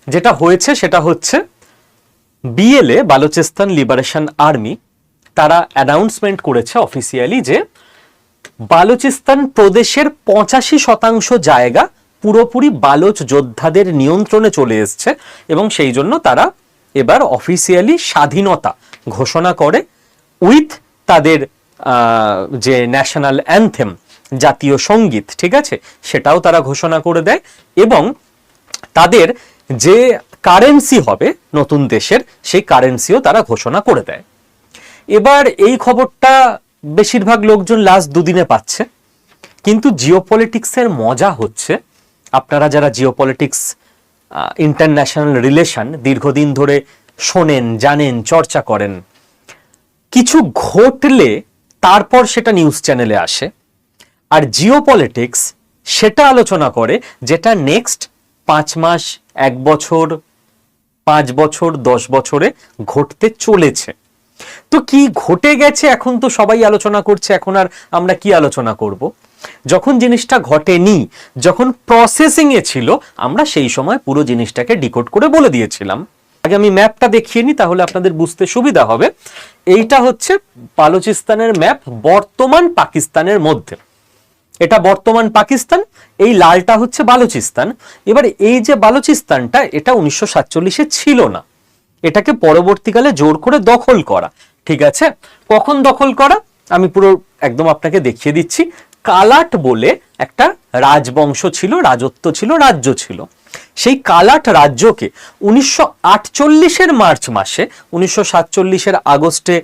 যেটা হয়েছে সেটা হচ্ছে বিএলএ বালুচিস্তান লিবারেশন আর্মি তারা অ্যানাউন্সমেন্ট করেছে অফিসিয়ালি যে বালুচিস্তান প্রদেশের 85% জায়গা পুরোপুরি বালোচ যোদ্ধাদের নিয়ন্ত্রণে চলে এসছে এবং সেই জন্য তারা এবার অফিসিয়ালি স্বাধীনতা ঘোষণা করে উইথ তাদের যে ন্যাশনাল অ্যানথেম জাতীয় সঙ্গীত, ঠিক আছে, সেটাও তারা ঘোষণা করে দেয় এবং তাদের যে কারেন্সি হবে নতুন দেশের সেই কারেন্সিও তারা ঘোষণা করে দেয়। এবার এই খবরটা বেশিরভাগ লোকজন লাস্ট দুদিনে পাচ্ছে, কিন্তু জিওপলিটিক্সের মজা হচ্ছে, আপনারা যারা জিওপলিটিক্স ইন্টারন্যাশনাল রিলেশন দীর্ঘদিন ধরে শোনেন, জানেন, চর্চা করেন, কিছু ঘটলে তারপর সেটা নিউজ চ্যানেলে আসে, আর জিওপলিটিক্স সেটা আলোচনা করে যেটা নেক্সট 5 মাস, 1 বছর, 5 বছর, 10 বছরে ঘটতে চলেছে। তো কি ঘটে গেছে এখন তো সবাই আলোচনা করছে, এখন আর আমরা কি আলোচনা করব? যখন জিনিসটা ঘটেনি, যখন প্রসেসিং এ ছিল, আমরা সেই সময় পুরো জিনিসটাকে ডিকোড করে বলে দিয়েছিলাম। আগে আমি ম্যাপটা দেখিয়ে নিই, তাহলে আপনাদের বুঝতে সুবিধা হবে। এইটা হচ্ছে বালুচিস্তানের ম্যাপ বর্তমান পাকিস্তানের মধ্যে। এটা বর্তমান পাকিস্তান, এই লালটা হচ্ছে বালুচিস্তান। এবার এই যে বালুচিস্তানটা, এটা 1947-এ ছিল না, এটাকে পরবর্তীকালে জোর করে দখল করা, ঠিক আছে। কখন দখল করা আমি পুরো একদম আপনাকে দেখিয়ে দিচ্ছি। কালাট বলে একটা রাজবংশ ছিল, রাজত্ব ছিল, রাজ্য ছিল। সেই কালাট রাজ্যকে 1948-এর মার্চ মাসে, 1947-এর আগস্টে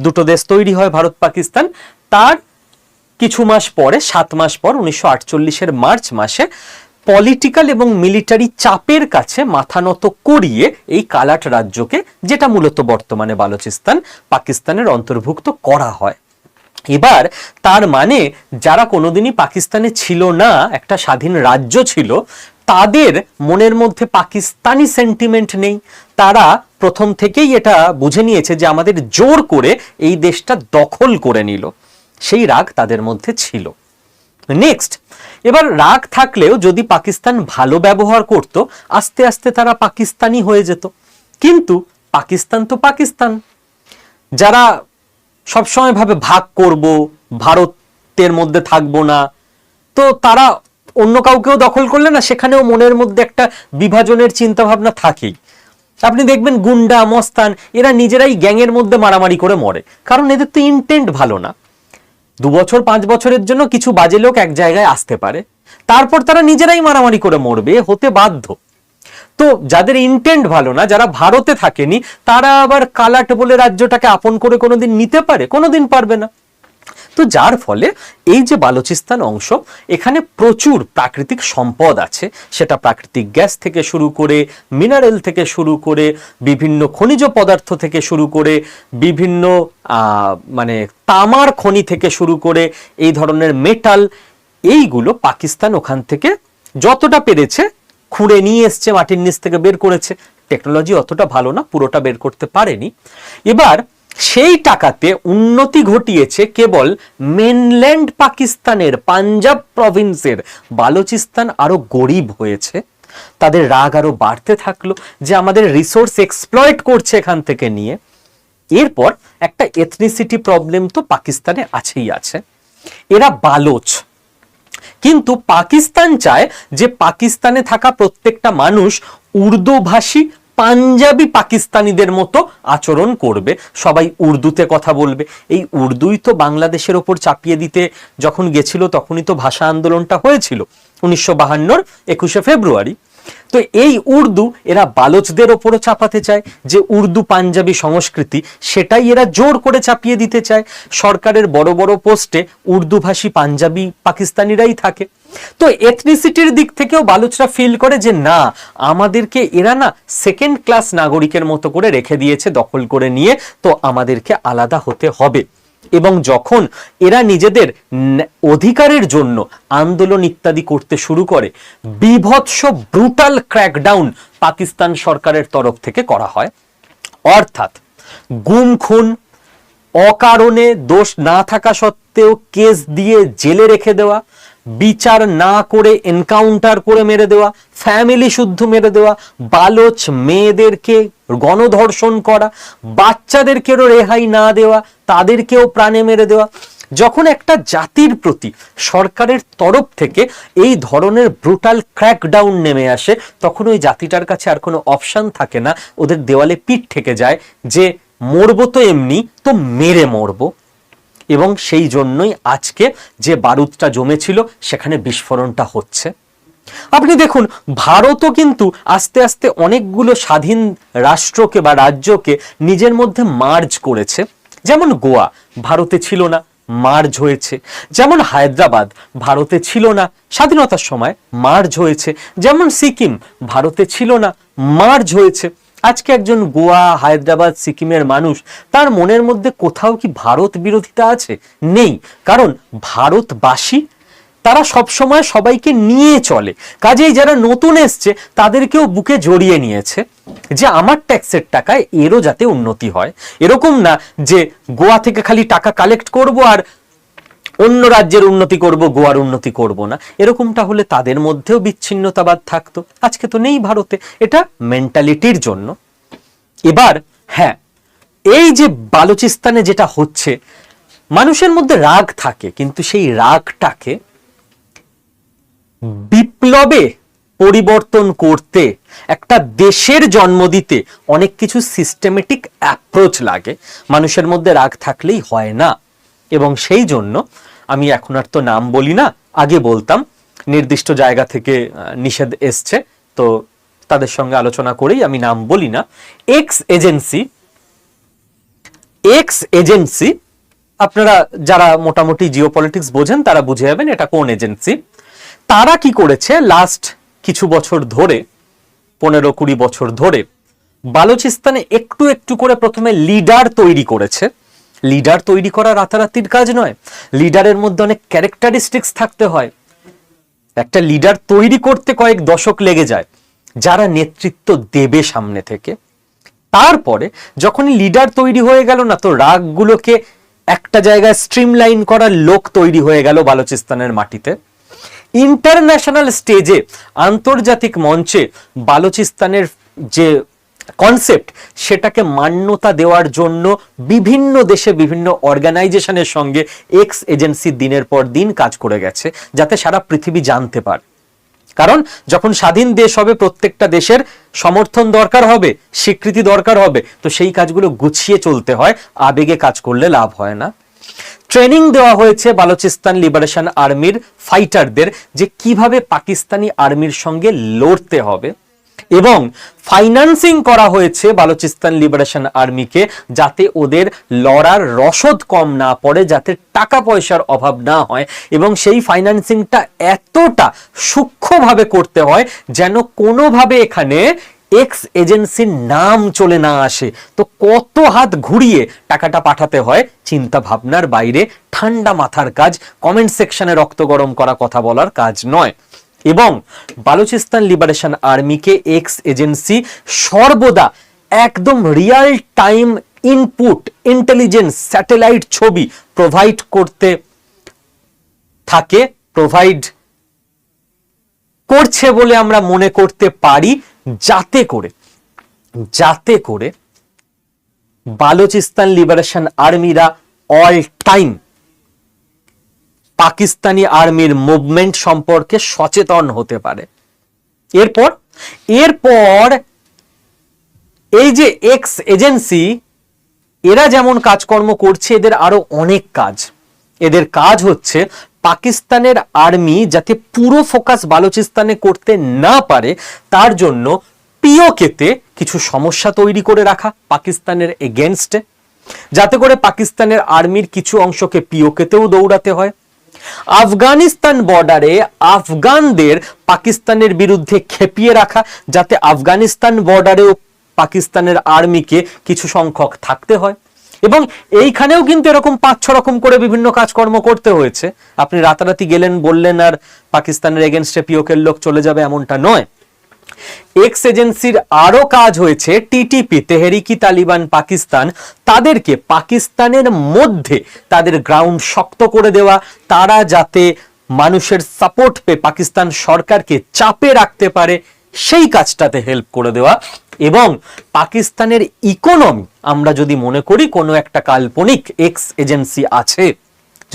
দুটো দেশ তৈরি হয় ভারত পাকিস্তান, তার কিছু মাস পরে, 7 মাস পর 1948-এর মার্চ মাসে পলিটিক্যাল এবং মিলিটারি চাপের কাছে মাথা নত করিয়ে এই কালাট রাজ্যকে, যেটা মূলত বর্তমানে বালুচিস্তান, পাকিস্তানের অন্তর্ভুক্ত করা হয়। এবার তার মানে যারা কোনোদিনই পাকিস্তানে ছিল না, একটা স্বাধীন রাজ্য ছিল, তাদের মনের মধ্যে পাকিস্তানি সেন্টিমেন্ট নেই। তারা প্রথম থেকেই এটা বুঝে নিয়েছে যে আমাদের জোর করে এই দেশটা দখল করে নিল, সেই রাগ তাদের মধ্যে ছিল। নেক্সট, এবার রাগ থাকলেও যদি পাকিস্তান ভালো ব্যবহার করত, আস্তে আস্তে তারা পাকিস্তানি হয়ে যেত। কিন্তু পাকিস্তান তো পাকিস্তান, যারা সবসময় ভাবে ভাগ করব, ভারতের মধ্যে থাকবো না, তো তারা অন্য কাউকেও দখল করলে না, সেখানেও মনের মধ্যে একটা বিভাজনের চিন্তা ভাবনা থাকেই। আপনি দেখবেন গুন্ডা, মস্তান, এরা নিজেরাই গ্যাংয়ের মধ্যে মারামারি করে মরে, কারণ এদের তো ইন্টেন্ট ভালো না। 2 বছর 5 বছরের জন্য কিছু বাজে লোক এক জায়গায় আসতে পারে, তারপর তারা নিজেরাই মারামারি করে মরবে, হতে বাধ্য। তো যাদের ইন্টেন্ট ভালো না, যারা ভারতে থাকেনি, তারা আবার কালাট বলে রাজ্যটাকে আপন করে কোনোদিন নিতে পারে? কোনোদিন পারবে না। তো যার ফলে এই যে বালুচিস্তান অংশ, এখানে প্রচুর প্রাকৃতিক সম্পদ আছে, সেটা প্রাকৃতিক গ্যাস থেকে শুরু করে, মিনারেল থেকে শুরু করে, বিভিন্ন খনিজ পদার্থ থেকে শুরু করে, বিভিন্ন মানে তামার খনি থেকে শুরু করে, এই ধরনের মেটাল, এইগুলো পাকিস্তান ওখান থেকে যতটা পেরেছে খুঁড়ে নিয়ে এসছে, মাটির নিচ থেকে বের করেছে। টেকনোলজি অতটা ভালো না, পুরোটা বের করতে পারেনি। এবার সেই টাকাতে উন্নতি ঘটিয়েছে কেবল মেনল্যান্ড পাকিস্তানের পাঞ্জাব প্রভিন্সের। বালুচিস্তান আরো গরিব হয়েছে, তাদের রাগ আরো বাড়তে থাকলো যে আমাদের রিসোর্স এক্সপ্লয়েট করছে এখান থেকে নিয়ে। এরপর একটা এথনিসিটি প্রবলেম তো পাকিস্তানে আছেই আছে, এরা বালোচ। কিন্তু পাকিস্তান চায় যে পাকিস্তানে থাকা প্রত্যেকটা মানুষ উর্দু ভাষী পাঞ্জাবি পাকিস্তানিদের মতো আচরণ করবে, সবাই উর্দুতে কথা বলবে। এই উর্দুই তো বাংলাদেশের ওপর চাপিয়ে দিতে যখন গেছিল, তখনই তো ভাষা আন্দোলনটা হয়েছিল 1952-র 21শে ফেব্রুয়ারি। তো এই উর্দু এরা বালোচদের ওপরও চাপাতে চায়, যে উর্দু পাঞ্জাবি সংস্কৃতি, সেটাই এরা জোর করে চাপিয়ে দিতে চায়। সরকারের বড় বড় পোস্টে উর্দুভাষী পাঞ্জাবি পাকিস্তানিরাই থাকে। তো এথনিসিটির দিক থেকেও বালুচরা ফিল করে যে না, আমাদেরকে এরা না সেকেন্ড ক্লাস নাগরিকের মতো করে রেখে দিয়েছে দখল করে নিয়ে, তো আমাদেরকে আলাদা হতে হবে। এবং যখন এরা নিজেদের অধিকারের জন্য আন্দোলন ইত্যাদি করতে শুরু করে, বিভৎস ব্রুটাল ক্র্যাকডাউন পাকিস্তান সরকারের তরফ থেকে করা হয়। অর্থাৎ গুম খুন, অকারণে দোষ না থাকা সত্ত্বেও কেস দিয়ে জেলে রেখে দেওয়া, বিচার না করে এনকাউন্টার করে মেরে দেওয়া, ফ্যামিলি শুদ্ধ মেরে দেওয়া, বালচ মেয়েদেরকে গণধর্ষণ করা, বাচ্চাদেরকেও রেহাই না দেওয়া, তাদেরকেও প্রাণে মেরে দেওয়া। যখন একটা জাতির প্রতি সরকারের তরফ থেকে এই ধরনের ব্রুটাল ক্র্যাকডাউন নেমে আসে, তখন ওই জাতিটার কাছে আর কোনো অপশন থাকে না, ওদের দেওয়ালে পিঠ ঠেকে যায় যে মরবো তো এমনি, তো মেরে মরবো। এবং সেই জন্যই আজকে যে বারুদটা জমেছিল সেখানে বিস্ফোরণটা হচ্ছে। আপনি দেখুন, ভারতও কিন্তু আস্তে আস্তে অনেকগুলো স্বাধীন রাষ্ট্রকে বা রাজ্যকে নিজের মধ্যে মার্জ করেছে। যেমন গোয়া ভারতে ছিল না, মার্জ হয়েছে। যেমন হায়দ্রাবাদ ভারতে ছিল না, স্বাধীনতার সময় মার্জ হয়েছে। যেমন সিকিম ভারতে ছিল না, মার্জ হয়েছে। আজকে একজন গোয়া, হায়দ্রাবাদ, সিকিমের মানুষ, তার মনের মধ্যে কোথাও কি ভারত বিরোধিতা আছে? নেই। কারণ ভারতবাসী তারা সবসময় সবাইকে নিয়ে চলে। কাজেই যারা নতুন এসছে তাদেরকেও বুকে জড়িয়ে নিয়েছে যে আমার ট্যাক্সের টাকায় এরও যাতে উন্নতি হয়। এরকম না যে গোয়া থেকে খালি টাকা কালেক্ট করব আর অন্য রাজ্যের উন্নতি করব, গোয়ার উন্নতি করব না। এরকমটা হলে তাদের মধ্যেও বিচ্ছিন্নতাবাদ থাকতো। আজকে তো নেই ভারতে। এটা মেন্টালিটির জন্য। এবার হ্যাঁ, এই যে বালুচিস্তানে যেটা হচ্ছে, মানুষের মধ্যে রাগ থাকে, কিন্তু সেই রাগটাকে বিপ্লবে পরিবর্তন করতে, একটা দেশের জন্ম দিতে অনেক কিছু সিস্টেমেটিক অ্যাপ্রোচ লাগে। মানুষের মধ্যে রাগ থাকলেই হয় না। এবং সেই জন্য আমি এখন আর তো নাম বলি না, আগে বলতাম, নির্দিষ্ট জায়গা থেকে নিষেধ এসছে, তো তাদের সঙ্গে আলোচনা করেই আমি নাম বলি না। এক্স এজেন্সি, আপনারা যারা মোটামুটি জিওপলিটিক্স বোঝেন তারা বুঝে যাবেন এটা কোন এজেন্সি। তারা কি করেছে, লাস্ট কিছু বছর ধরে, 15-20 বছর ধরে বালুচিস্তানে একটু একটু করে প্রথমে লিডার তৈরি করেছে। লিডার তৈরি করা রাতারাতির কাজ নয়, লিডারের মধ্যে অনেক ক্যারেক্টারিস্টিক্স থাকতে হয়। একটা লিডার তৈরি করতে কয়েক দশক লেগে যায়, যারা নেতৃত্ব দেবে সামনে থেকে। তারপরে যখন লিডার তৈরি হয়ে গেল না, তো রাগগুলোকে একটা জায়গায় স্ট্রিমলাইন করার লোক তৈরি হয়ে গেল বালুচিস্তানের মাটিতে। ইন্টারন্যাশনাল স্টেজে, আন্তর্জাতিক মঞ্চে বালুচিস্তানের যে কনসেপ্ট, সেটাকে মান্যতা দেওয়ার জন্য বিভিন্ন দেশে বিভিন্ন অর্গানাইজেশনের সঙ্গে এক্স এজেন্সি দিনের পর দিন কাজ করে গেছে, যাতে সারা পৃথিবী জানতে পারে। কারণ যখন স্বাধীন দেশ হবে, প্রত্যেকটা দেশের সমর্থন দরকার হবে, স্বীকৃতি দরকার হবে, তো সেই কাজগুলো গুছিয়ে চলতে হয়, আবেগে কাজ করলে লাভ হয় না। ট্রেনিং দেওয়া হয়েছে বালুচিস্তান লিবারেশন আর্মির ফাইটারদের যে কিভাবে পাকিস্তানি আর্মির সঙ্গে লড়তে হবে, এবং ফাইন্যান্সিং করা হয়েছে বালুচিস্তান লিবারেশন আর্মিকে, যাতে ওদের লড়ার রসদ কম না পড়ে, যাতে টাকা পয়সার অভাব না হয়। এবং সেই ফাইন্যান্সিংটা এতটা সূক্ষ্মভাবে করতে হয় যেন কোনোভাবে এখানে এক্স এজেন্সির নাম চলে না আসে। তো কত হাত ঘুরিয়ে টাকাটা পাঠাতে হয়, চিন্তা ভাবনার বাইরে, ঠান্ডা মাথার কাজ, কমেন্ট সেকশনে রক্ত গরম করা কথা বলার কাজ নয়। এবং বালুচিস্তান লিবারেশন আর্মিকে এক্স এজেন্সি সর্বদা একদম Real time input, intelligence, satellite ছবি প্রোভাইড করতে থাকে, প্রোভাইড করছে বলে আমরা মনে করতে পারি, যাতে করে বালুচিস্তান লিবারেশন আর্মিরা অল টাইম পাকিস্তানি আর্মির মুভমেন্ট সম্পর্কে সচেতন হতে পারে। এরপর এই যে এক্স এজেন্সি, এরা যেমন কাজকর্ম করছে, এদের আরো অনেক কাজ। এদের কাজ হচ্ছে পাকিস্তানের আর্মি যাতে পুরো ফোকাস বালুচিস্তানে করতে না পারে, তার জন্য পিওকেতে কিছু সমস্যা তৈরি করে রাখা পাকিস্তানের এগেনস্টে, যাতে করে পাকিস্তানের আর্মির কিছু অংশকে পিওকেতেও দৌড়াতে হয়। আফগানিস্তান বর্ডারে আফগানদের পাকিস্তানের বিরুদ্ধে খেপিয়ে রাখা, যাতে আফগানিস্তান বর্ডারেও পাকিস্তানের আর্মিকে কিছু সংখ্যক থাকতে হয়। এবং এইখানেও কিন্তু এরকম 5-6 রকম করে বিভিন্ন কাজকর্ম করতে হয়েছে। আপনি রাতারাতি গেলেন, বললেন আর পাকিস্তানের এগেনস্টে পিওকের লোক চলে যাবে, এমনটা নয়। এক্স এজেন্সির আরো কাজ হয়েছে টিটিপি, তেহরিকি তালিবান পাকিস্তান, তাদেরকে পাকিস্তানের মধ্যে তাদের গ্রাউন্ড শক্ত করে দেওয়া, তারা যাতে মানুষের সাপোর্ট পেয়ে পাকিস্তান সরকারকে চাপে রাখতে পারে সেই কাজটাতে হেল্প করে দেওয়া। এবং পাকিস্তানের ইকোনমি আমরা যদি মনে করি কোনো একটা কাল্পনিক এক্স এজেন্সি আছে,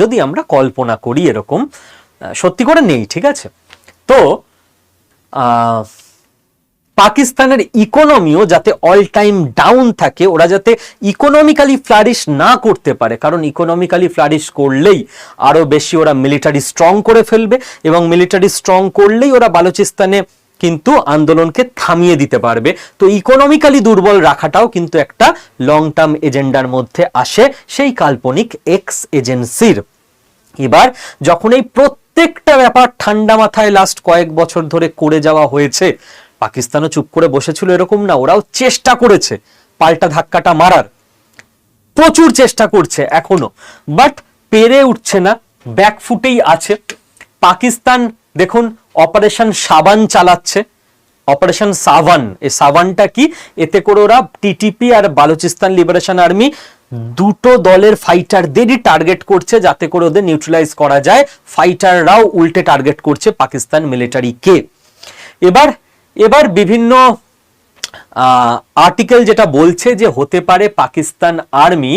যদি আমরা কল্পনা করি এরকম, সত্যি করে নেই, ঠিক আছে, তো পাকিস্তানের ইকোনমিও যাতে অল টাইম ডাউন থাকে, ওরা যাতে ইকোনমিক্যালি ফ্লারিশ না করতে পারে, কারণ ইকোনমিক্যালি ফ্লারিশ করলেই আরো বেশি ওরা মিলিটারি স্ট্রং করে ফেলবে, এবং মিলিটারি স্ট্রং করলেই ওরা বালুচিস্তানে কিন্তু আন্দোলনকে থামিয়ে দিতে পারবে। তো ইকোনমিক্যালি দুর্বল রাখাটাও কিন্তু একটা লং টার্ম এজেন্ডার মধ্যে আসে সেই কাল্পনিক এক্স এজেন্সির। এবার যখন এই প্রত্যেকটা ব্যাপার ঠান্ডা মাথায় লাস্ট কয়েক বছর ধরে করে যাওয়া হয়েছে, পাকিস্তানও চুপ করে বসেছিল এরকম না, ওরাও চেষ্টা করেছে পাল্টা ধাক্কাটা মারার, প্রচুর চেষ্টা করছে এখনো, বাট পেরে উঠছে না, ব্যাকফুটেই আছে। পাকিস্তান দেখুন অপারেশন সাবান চালাচ্ছে, অপারেশন সাভান। এই সাভানটা কি? এতে করে ওরা টিটিপি আর বালুচিস্তান লিবারেশন আর্মি দুটো দলের ফাইটারদেরই টার্গেট করছে যাতে করে ওদের নিউট্রালাইজ করা যায়। ফাইটাররাও উল্টে টার্গেট করছে পাকিস্তান মিলিটারিকে। এবার বিভিন্ন আর্টিকেল যেটা বলছে যে হতে পারে পাকিস্তান আর্মি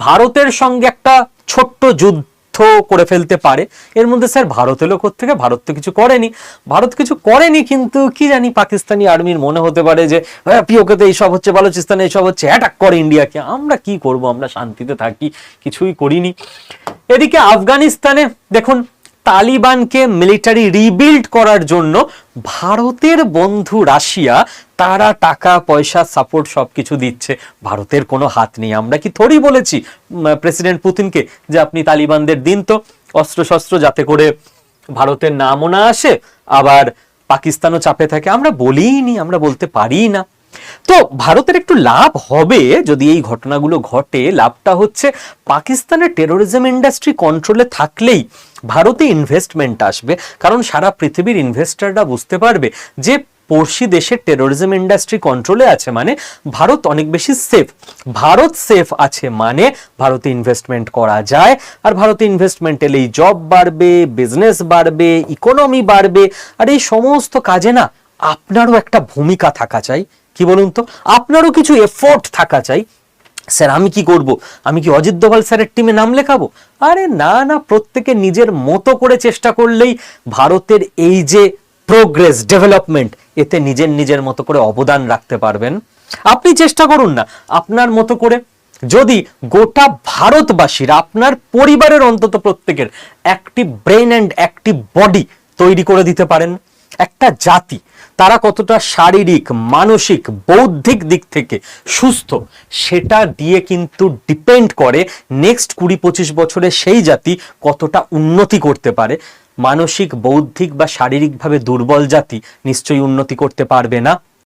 ভারতের সঙ্গে একটা ছোট্ট যুদ্ধ করে ফেলতে পারে। এর মধ্যে স্যার ভারত এলো কোত্থেকে? ভারত তো কিছু করেনি, কিন্তু কি জানি পাকিস্তানি আর্মির মনে হতে পারে যে পিওকেতে এইসব হচ্ছে, বালুচিস্তানে এইসব হচ্ছে, অ্যাটাক করে ইন্ডিয়াকে, আমরা কি করব, আমরা শান্তিতে থাকি, কিছুই করিনি। এদিকে আফগানিস্তানে দেখুন তালিবানকে মিলিটারি রিবিল্ড করার জন্য ভারতের বন্ধু রাশিয়া তারা টাকা পয়সা সাপোর্ট সবকিছু দিচ্ছে, ভারতের কোনো হাত নেই। আমরা কি থোড়ি বলেছি প্রেসিডেন্ট পুতিনকে যে আপনি তালিবানদের দিন তো অস্ত্র শস্ত্র, যাতে করে ভারতের নামও না আসে আবার পাকিস্তানও চাপে থাকে? আমরা বলিনি, আমরা বলতে পারি না। তো ভারতের একটু লাভ হবে যদি এই ঘটনাগুলো ঘটে। লাভটা হচ্ছে পাকিস্তানের টেরোরিজম ইন্ডাস্ট্রি কন্ট্রোলে থাকলেই ভারতে ইনভেস্টমেন্ট আসবে, কারণ সারা পৃথিবীর ইনভেস্টররা বুঝতে পারবে যে পড়শি দেশের টেরোরিজম ইন্ডাস্ট্রি কন্ট্রোলে আছে মানে ভারত অনেক বেশি সেফ। ভারত সেফ আছে মানে ভারতে ইনভেস্টমেন্ট করা যায়, আর ভারতে ইনভেস্টমেন্ট এলেই জব বাড়বে, বিজনেস বাড়বে, ইকোনমি বাড়বে। আর এই সমস্ত কাজে না আপনারও একটা ভূমিকা থাকা চাই, কি বলুন তো, আপনারও কিছু এফোর্ট থাকা চাই। স্যার আমি কি করব? আমি কি অজিত দোভাল স্যারের টিমে নাম লেখাবো? আরে না না, প্রত্যেকে নিজের মতো করে চেষ্টা করলেই ভারতের এই যে প্রোগ্রেস ডেভেলপমেন্ট, এতে নিজের মতো করে অবদান রাখতে পারবেন। আপনি চেষ্টা করুন না আপনার মতো করে। যদি গোটা ভারতবাসীর, আপনার পরিবারের অন্তত প্রত্যেকের active brain and active body তৈরি করে দিতে পারেন, একটা জাতি তারা কতটা শারীরিক, মানসিক, বৌদ্ধিক দিক থেকে সুস্থ, সেটা দিয়ে কিন্তু ডিপেন্ড করে নেক্সট 20-25 বছরে সেই জাতি কতটা উন্নতি করতে পারে। মানসিক, বৌদ্ধিক বা শারীরিকভাবে দুর্বল জাতি নিশ্চয়ই উন্নতি করতে পারবে না।